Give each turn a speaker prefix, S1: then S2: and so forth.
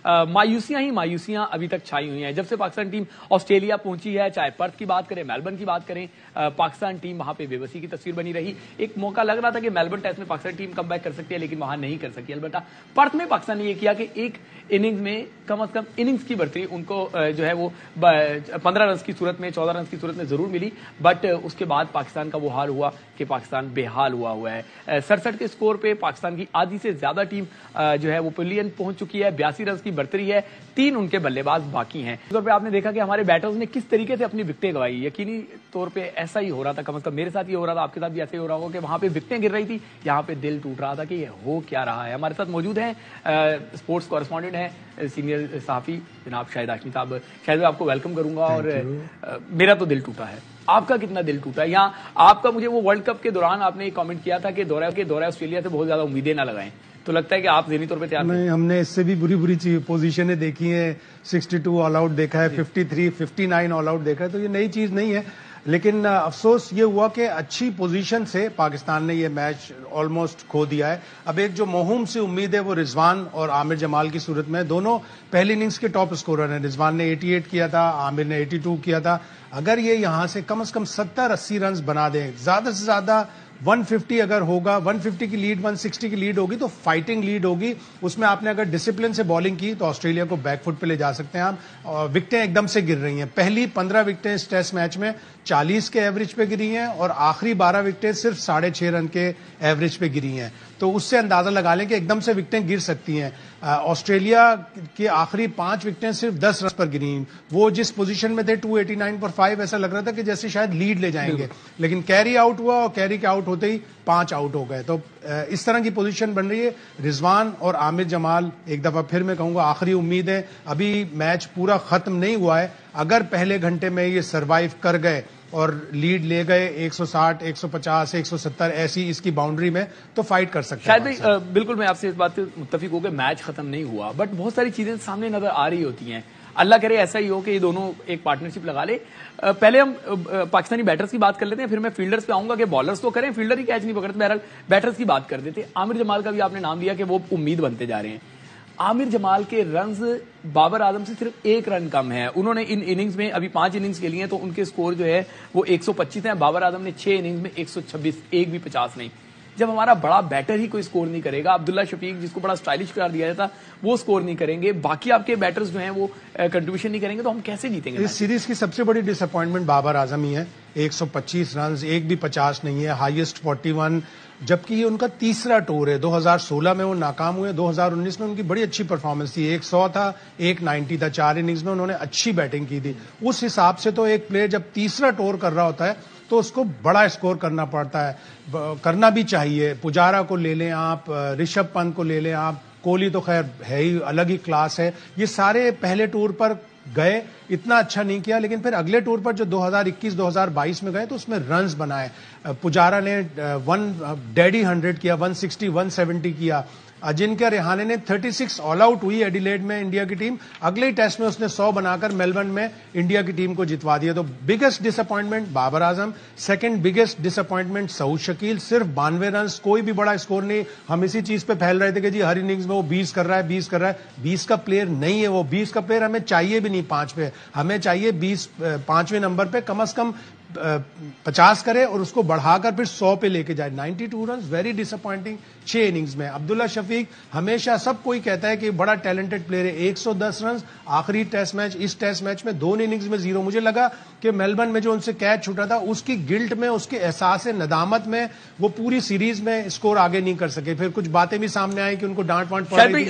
S1: मायूसियां ही मायूसियां अभी तक छाई हुई हैं। जब से पाकिस्तान टीम ऑस्ट्रेलिया पहुंची है, चाहे पर्थ की बात करें, मेलबर्न की बात करें, पाकिस्तान टीम वहां पे बेबसी की तस्वीर बनी रही। एक मौका लग रहा था कि मेलबर्न टेस्ट में पाकिस्तान टीम कमबैक कर सकती है, लेकिन वहां नहीं कर सकी। अलबत्ता पर्थ में पाकिस्तान ने यह किया कि एक इनिंग्स में कम से कम इनिंग्स की बढ़ती उनको जो है वो 15 रन की सूरत में, 14 रन की सूरत में जरूर मिली, बट उसके बाद पाकिस्तान का वो हाल हुआ कि पाकिस्तान बेहाल हुआ है। 67 के स्कोर पे पाकिस्तान की आधी से ज्यादा टीम जो है वो पवेलियन पहुंच चुकी है। 82 रन की बढ़तरी है, 3 उनके बल्लेबाज बाकी हैं। तौर पे आपने देखा कि हमारे बैटर्स ने किस तरीके से अपनी विकेटें गंवाई। यकीनी तौर पे ऐसा ही हो रहा था, कम से कम मेरे साथ ये हो रहा था, आपके साथ भी ऐसे ही हो रहा होगा कि वहां पे विकेटें गिर रही थी, यहाँ पे दिल टूट रहा था कि ये हो क्या रहा है। हमारे साथ मौजूद हैं स्पोर्ट्स कॉरेस्पॉन्डेंट हैं, सीनियर सहाफी जनाब शाहिद हाशमी साहब। शायद मैं आपको वेलकम करूंगा। और मेरा तो दिल टूटा है, आपका कितना दिल टूटा है? यहाँ आपका, मुझे वो वर्ल्ड कप के दौरान आपने एक कमेंट किया था कि दौरा ऑस्ट्रेलिया से बहुत ज्यादा उम्मीदें ना लगाएं, तो लगता है कि आप ज़हनी तौर पे तैयार
S2: नहीं। हमने इससे भी बुरी पोजीशनें देखी हैं। 62 ऑल आउट देखा है, 53, 59 ऑल आउट देखा है, तो ये नई चीज नहीं है। लेकिन अफसोस ये हुआ कि अच्छी पोजीशन से पाकिस्तान ने ये मैच ऑलमोस्ट खो दिया है। अब एक जो मोहूम सी उम्मीद है वो रिजवान और आमिर जमाल की सूरत में, दोनों पहली इनिंग्स के टॉप स्कोरर हैं। रिजवान ने 88 किया था, आमिर ने 82 किया था। अगर ये यहां से कम 70-80 रन बना दें, ज्यादा से ज्यादा 150 अगर होगा, 150 की लीड, 160 की लीड होगी तो फाइटिंग लीड होगी। उसमें आपने अगर डिसिप्लिन से बॉलिंग की तो ऑस्ट्रेलिया को बैकफुट पे ले जा सकते हैं आप। और विकेटें एकदम से गिर रही हैं। पहली 15 विकेटें इस टेस्ट मैच में 40 के एवरेज पे गिरी हैं और आखिरी 12 विकेटें सिर्फ 6.5 रन के एवरेज पे गिरी हैं। तो उससे अंदाजा लगा लें कि एकदम से विकेटें गिर सकती हैं। ऑस्ट्रेलिया की आखिरी 5 विकेटें सिर्फ 10 रन पर गिरी। वो जिस पोजीशन में थे 289 पर 5, ऐसा लग रहा था कि जैसे शायद लीड ले जाएंगे, लेकिन कैरी आउट हुआ और कैरी के आउट होते ही 5 आउट हो गए। तो इस तरह की पोजीशन बन रही है। रिजवान और आमिर जमाल, एक दफा फिर मैं कहूंगा, आखिरी उम्मीद है। अभी मैच पूरा खत्म नहीं हुआ है। अगर पहले घंटे में ये सर्वाइव कर गए और लीड ले गए 160, 150, 170 ऐसी इसकी बाउंड्री में, तो फाइट कर सकते हैं।
S1: शायद भाई बिल्कुल मैं आपसे इस बात से मुत्तफिक हूं कि मैच खत्म नहीं हुआ, बट बहुत सारी चीजें सामने नजर आ रही होती हैं। अल्लाह करे ऐसा ही हो कि ये दोनों एक पार्टनरशिप लगा ले। पहले हम पाकिस्तानी बैटर्स की बात कर लेते हैं, फिर मैं फील्डर्स पे आऊंगा कि बॉलर्स तो करें, फील्डर ही कैच नहीं पकड़ते। बहरहाल बैटर्स की बात कर देते। आमिर जमाल का भी आपने नाम लिया कि वो उम्मीद बनते जा रहे हैं। आमिर जमाल के रन्स बाबर आजम से सिर्फ 1 रन कम है। उन्होंने इन इनिंग्स में अभी 5 इनिंग्स खेली हैं, तो उनके स्कोर जो है वो 125 है। बाबर आजम ने 6 इनिंग्स में 126, एक भी 50 नहीं। जब हमारा बड़ा बैटर ही कोई स्कोर नहीं करेगा, अब्दुल्ला शफीक जिसको बड़ा स्टाइलिश करार दिया जाता, वो स्कोर नहीं करेंगे, बाकी आपके बैटर्स जो हैं वो कंट्रीब्यूशन नहीं करेंगे, तो हम कैसे जीतेंगे?
S2: इस सीरीज की सबसे बड़ी डिसअपॉइंटमेंट बाबर आजम ही है। 125 रन, एक भी 50 नहीं है, हाईएस्ट 41, जबकि ये उनका तीसरा टूर है। 2016 में वो नाकाम हुए, 2019 में उनकी बड़ी अच्छी परफॉर्मेंस थी। 100 था, 190 था, 4 इनिंग्स में उन्होंने अच्छी बैटिंग की थी। उस हिसाब से तो एक प्लेयर जब तीसरा टूर कर रहा होता है तो उसको बड़ा स्कोर करना पड़ता है, करना भी चाहिए। पुजारा को ले लें आप, ऋषभ पंत को ले लें आप, कोहली तो खैर है ही, अलग ही क्लास है। ये सारे पहले टूर पर गए, इतना अच्छा नहीं किया, लेकिन फिर अगले टूर पर जो 2021-2022 में गए तो उसमें रन्स बनाए। पुजारा ने डैडी 100 किया, 160, 170 किया। अजिंक्य रेहाने ने 36 ऑल आउट हुई एडिलेड में इंडिया की टीम। अगले टेस्ट में उसने 100 बनाकर मेलबर्न में इंडिया की टीम को जितवा दिया। तो biggest disappointment Babar Azam, second biggest disappointment Saud Shakeel, सिर्फ 92 रन, कोई भी बड़ा स्कोर नहीं। हम इसी चीज पे फैल रहे थे कि जी हर इनिंग्स में वो 20 कर रहा है, 20 कर रहा है। 20 का प्लेयर नहीं है वो, 20 का प्लेयर हमें चाहिए भी नहीं 5 पे, हमें चाहिए 20 5वें नंबर पे कम से कम 50 करे और उसको बढ़ाकर फिर 100 पे लेके जाए। 92 रन, वेरी डिसअपॉइंटिंग 6 इनिंग्स में। अब्दुल्ला शफीक, हमेशा सब कोई कहता है कि बड़ा टैलेंटेड प्लेयर है, 110 रन। आखिरी टेस्ट मैच, इस टेस्ट मैच में 2 इनिंग्स में 0। मुझे लगा कि मेलबर्न में जो उनसे कैच छूटा था उसकी गिल्ट में, उसके एहसास नदामत में वो पूरी सीरीज में स्कोर आगे नहीं कर सके। फिर कुछ बातें भी सामने आई कि उनको डांट वांट पड़ रही थी।